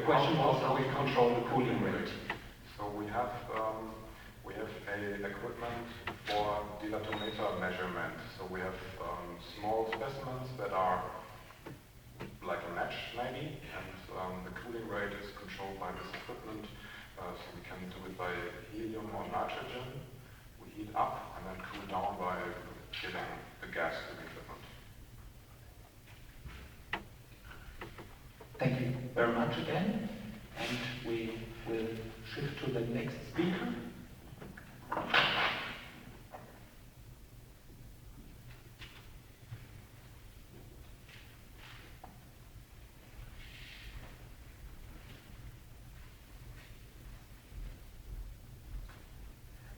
question was how we control the cooling rate. So we have a equipment for dilatometer measurement. So we have small specimens that are like a match maybe, and the cooling rate is controlled by this equipment. So we can do it by helium or nitrogen. We heat up and then cool down by giving the gas to the equipment. Thank you very much again, and we will shift to the next speaker.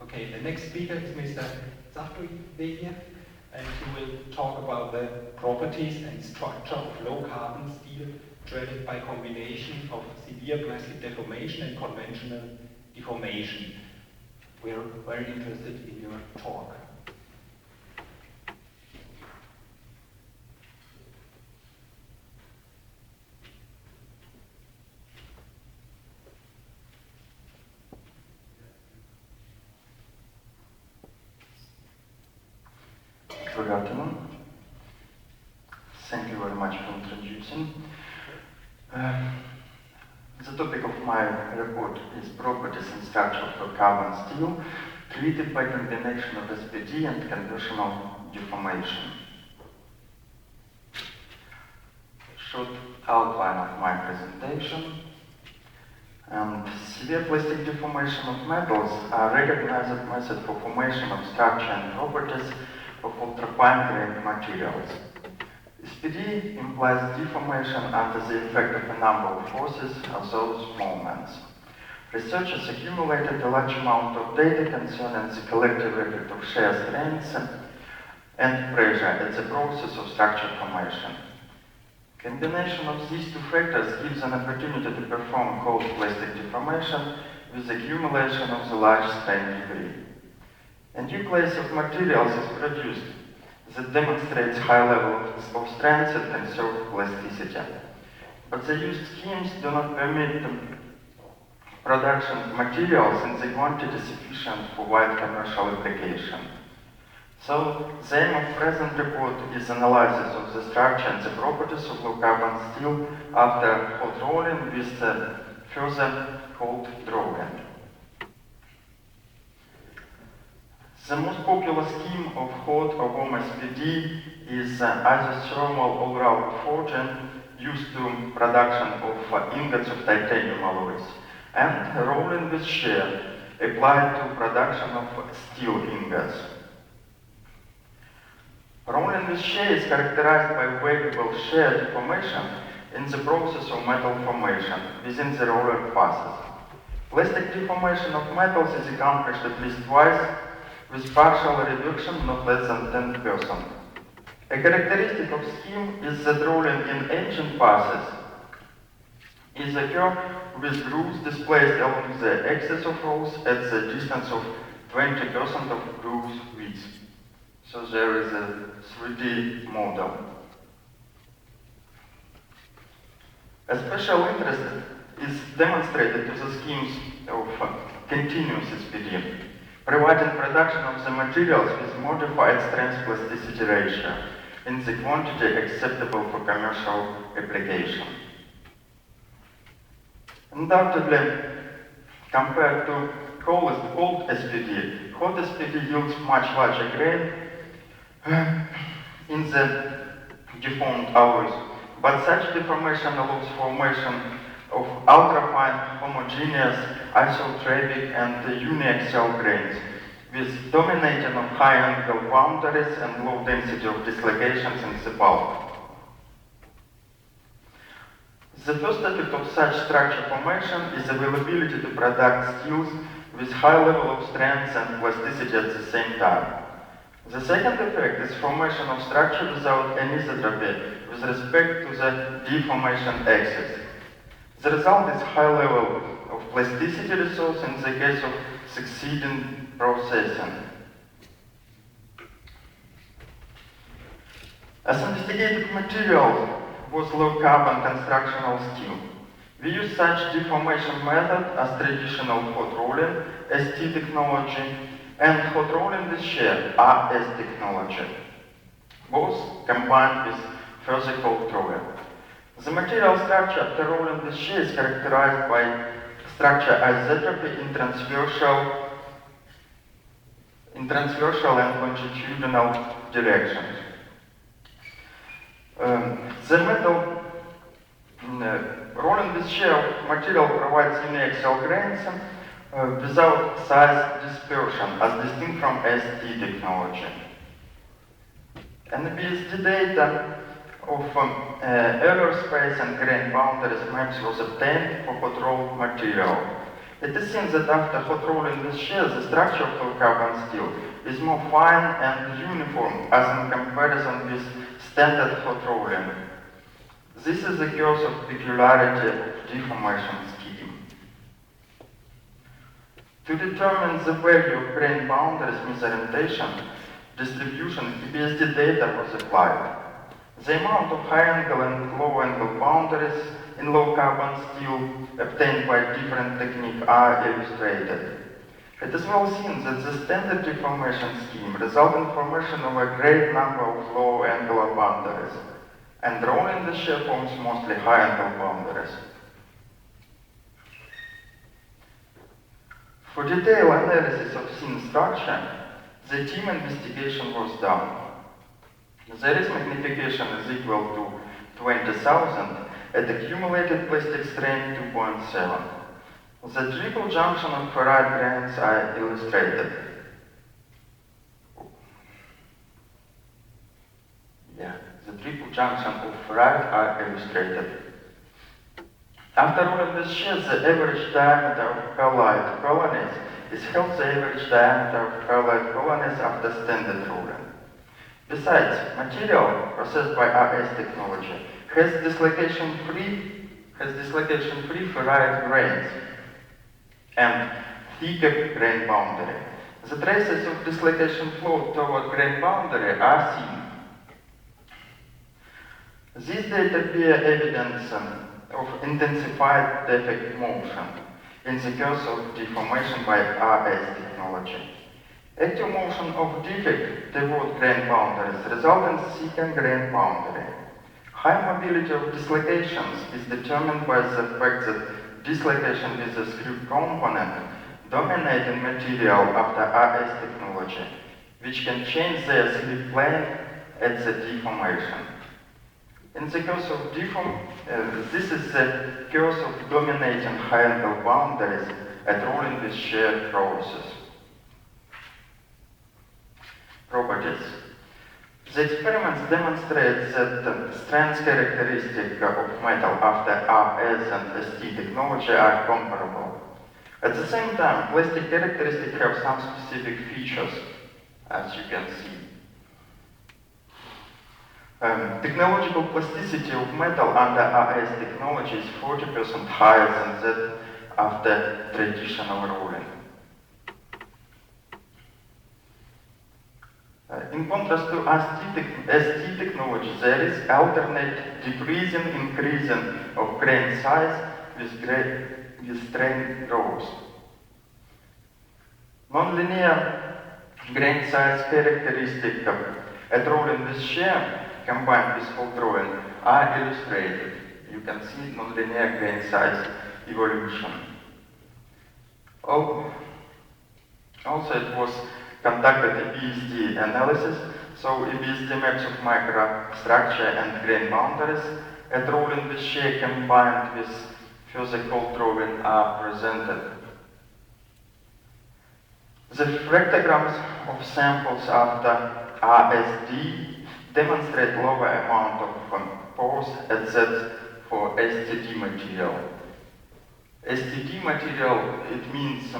Okay, the next speaker is Mr. Zavdoveev, and he will talk about the properties and structure of low-carbon steel threaded by combination of severe plastic deformation and conventional deformation. We are very interested in your talk. Good afternoon. Thank you very much for introducing. The topic of my report is properties and structure of carbon steel treated by combination of SPD and conventional deformation. Short outline of my presentation. Severe plastic deformation of metals are a recognized method for formation of structure and properties of ultrafine grained materials. SPD implies deformation under the effect of a number of forces of those moments. Researchers accumulated a large amount of data concerning the collective effect of shear strengths and pressure at the process of structure formation. Combination of these two factors gives an opportunity to perform cold plastic deformation with accumulation of the large strain debris. A new class of materials is produced that demonstrates high level of strength and conserved plasticity. But the used schemes do not permit the production of materials in the quantity sufficient for wide commercial application. So, the aim of present report is analysis of the structure and the properties of low-carbon steel after hot rolling with further cold drawing. The most popular scheme of hot or warm SPD is isothermal all-round forging used to production of ingots of titanium alloys, and rolling with shear applied to production of steel ingots. Rolling with shear is characterized by variable shear deformation in the process of metal formation within the roller passes. Plastic deformation of metals is accomplished at least twice with partial reduction not less than 10%. A characteristic of scheme is that rolling in ancient passes is occur with grooves displaced along the axis of rolls at the distance of 20% of grooves width. So there is a 3D model. A special interest is demonstrated to the schemes of continuous SPD, providing production of the materials with modified strength plasticity ratio in the quantity acceptable for commercial application. Undoubtedly, compared to cold SPD, hot SPD yields much larger grain in the deformed alloys, but such deformation allows formation of ultrafine, homogeneous, isotropic, and uniaxial grains, with dominating of high angle boundaries and low density of dislocations in the bulk. The first effect of such structure formation is availability to product steels with high level of strength and plasticity at the same time. The second effect is formation of structure without anisotropy with respect to the deformation axis. The result is high level of plasticity resource in the case of succeeding processing. As investigated material was low carbon constructional steel. We use such deformation method as traditional hot rolling, ST technology, and hot rolling with shear, RS technology, both combined with further cold drawing. The material structure after rolling with shear is characterized by structure isotropy in transversal and longitudinal directions. The metal rolling with shear material provides uniaxial grains without size dispersion, as distinct from ST technology. And the BSD data of error space and grain boundaries maps was obtained for hot rolled material. It is seen that after hot rolling with shear, the structure of low carbon steel is more fine and uniform as in comparison with standard hot rolling. This is the cause of peculiarity of deformation scheme. To determine the value of grain boundaries misorientation distribution, BSD data was applied. The amount of high angle and low angle boundaries in low carbon steel obtained by different techniques are illustrated. It is well seen that the standard deformation scheme results in formation of a great number of low angular boundaries, and rolling the shear forms mostly high angle boundaries. For detailed analysis of scene structure, the team investigation was done. The risk magnification is equal to 20,000 at accumulated plastic strain 2.7. The triple junction of ferrite grains are illustrated. The triple junction of ferrite are illustrated. After rolling with shear, the average diameter of ferrite colonies is half the average diameter of ferrite colonies after standard rolling. Besides, material processed by RS technology has dislocation-free ferrite grains and thicker grain boundary. The traces of dislocation flow toward grain boundary are seen. These data bear evidence of intensified defect motion in the course of deformation by RS technology. Active motion of defect toward grain boundaries results in thickened grain boundary. High mobility of dislocations is determined by the fact that dislocation with the screw component dominate in material after RS technology, which can change their slip plane at the deformation. In the course of this is the course of dominating high angle boundaries at rolling with shear process. Properties. The experiments demonstrate that the strength characteristics of metal after RS and ST technology are comparable. At the same time, plastic characteristics have some specific features, as you can see. Technological plasticity of metal under RS technology is 40% higher than that after traditional rolling. In contrast to ST technology, there is alternate decreasing, increasing of grain size with strain growth. Nonlinear grain size characteristic at rolling with shear combined with cold drawing are illustrated. You can see nonlinear grain size evolution. Also, it was conducted a BSD analysis, so a BSD maps of microstructure and grain boundaries at rolling with shear combined with further cold drawing are presented. The fractograms of samples after RSD demonstrate lower amount of pores at Z for STD material. STD material, it means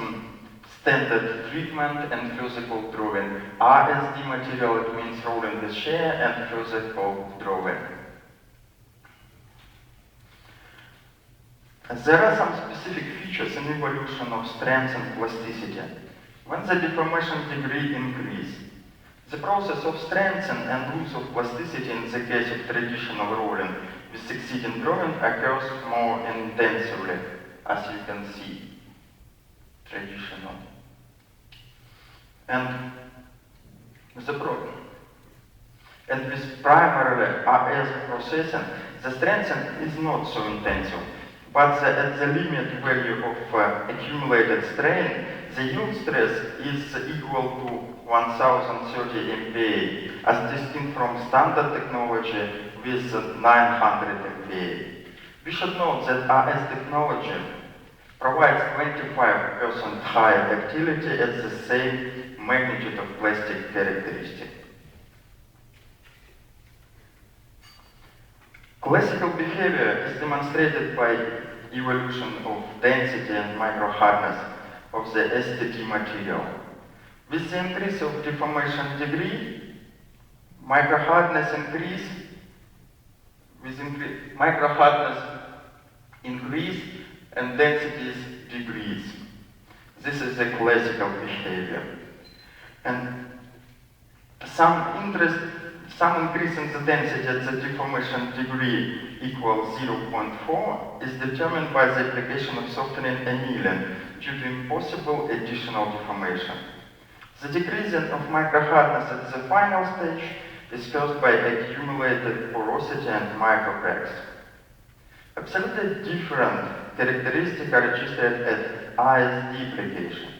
standard treatment and further cold drawing. RSD material, it means rolling with shear and further cold drawing. There are some specific features in evolution of strength and plasticity. When the deformation degree increases, the process of strengthening and loss of plasticity in the case of traditional rolling with succeeding drawing occurs more intensively, as you can see, traditional. And the problem. And with primarily RS processing, the strengthening is not so intensive, but at the limit value of accumulated strain, the yield stress is equal to 1030 MPa, as distinct from standard technology with 900 MPa. We should note that RS technology provides 25% higher ductility at the same magnitude of plastic characteristic. Classical behavior is demonstrated by evolution of density and microhardness of the STT material. With the increase of deformation degree, microhardness increase, microhardness increase and densities decrease. This is the classical behavior. And some increase in the density at the deformation degree equals 0.4 is determined by the application of softening annealing due to impossible additional deformation. The decreasing of microhardness at the final stage is caused by accumulated porosity and microcracks. Absolutely different characteristics are registered at ISD application.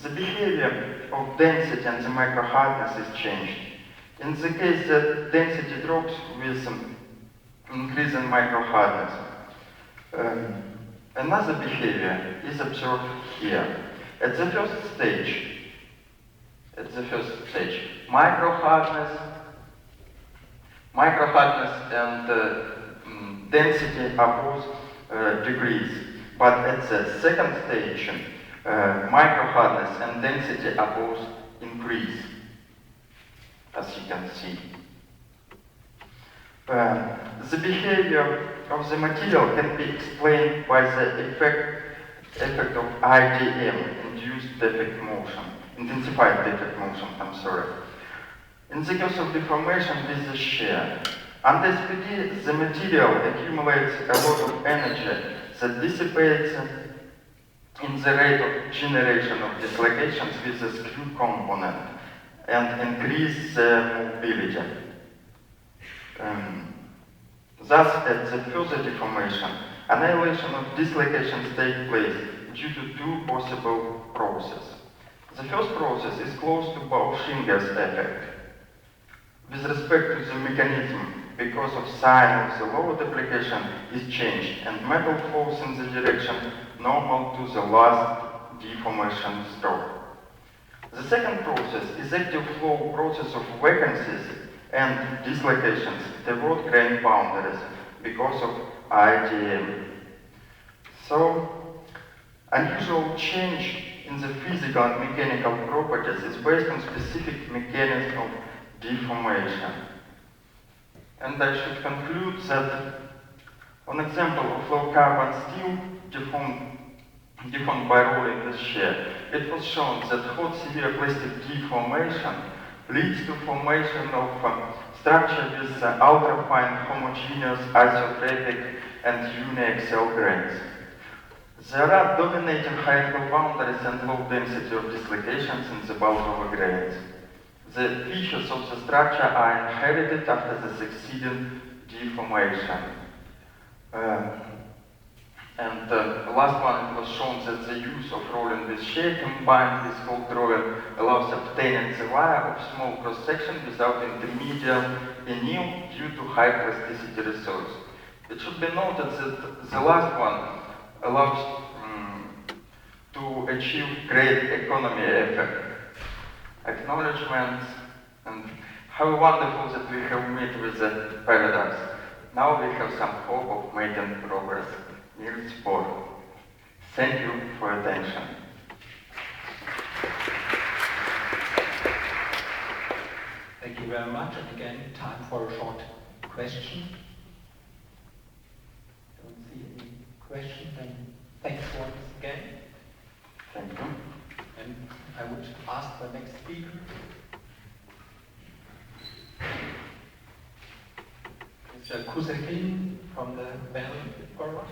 The behavior of density and the microhardness is changed. In the case that density drops with increase in microhardness. Another behavior is observed here. At the first stage, microhardness and density are both decrease, but at the second stage, microhardness and density are both increase, as you can see. The behavior of the material can be explained by the effect of IDM, induced defect motion, intensified defect motion, In the case of deformation with the shear, under SPD, the material accumulates a lot of energy that dissipates in the rate of generation of dislocations with the screw component and increase the mobility. Thus, at the further deformation, annihilation of dislocations takes place due to two possible processes. The first process is close to Pashinska's effect with respect to the mechanism, because of sign of the load application is changed and metal flows in the direction normal to the last deformation stroke. The second process is active flow process of vacancies and dislocations toward grain boundaries because of IDM. So, unusual change in the physical and mechanical properties is based on specific mechanism of deformation. And I should conclude that on example of low carbon steel deformed by rolling with shear, it was shown that hot severe plastic deformation leads to formation of structure with ultrafine homogeneous isotropic and uniaxial grains. There are dominating high angle boundaries and low density of dislocations in the bulk of the grains. The features of the structure are inherited after the succeeding deformation. Last one, it was shown that the use of rolling with shear combined with cold rolling allows obtaining the wire of small cross-section without intermediate anneal due to high plasticity resource. It should be noted that the last one allows to achieve great economy effect. Acknowledgements, and how wonderful that we have met with the paradox. Now we have some hope of making progress. Near sport. Thank you for your attention. Thank you very much. And again, time for a short question. Don't see any questions, then thanks once again. Thank you. And I would ask the next speaker. Yes, Varyukhin from the Belgorod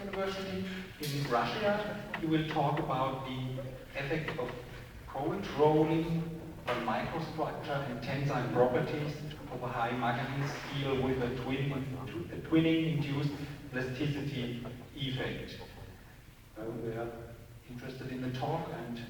University in Russia. He will talk about the effect of cold rolling on microstructure and tensile properties of a high manganese steel with a twinning-induced plasticity effect. We are interested in the talk, and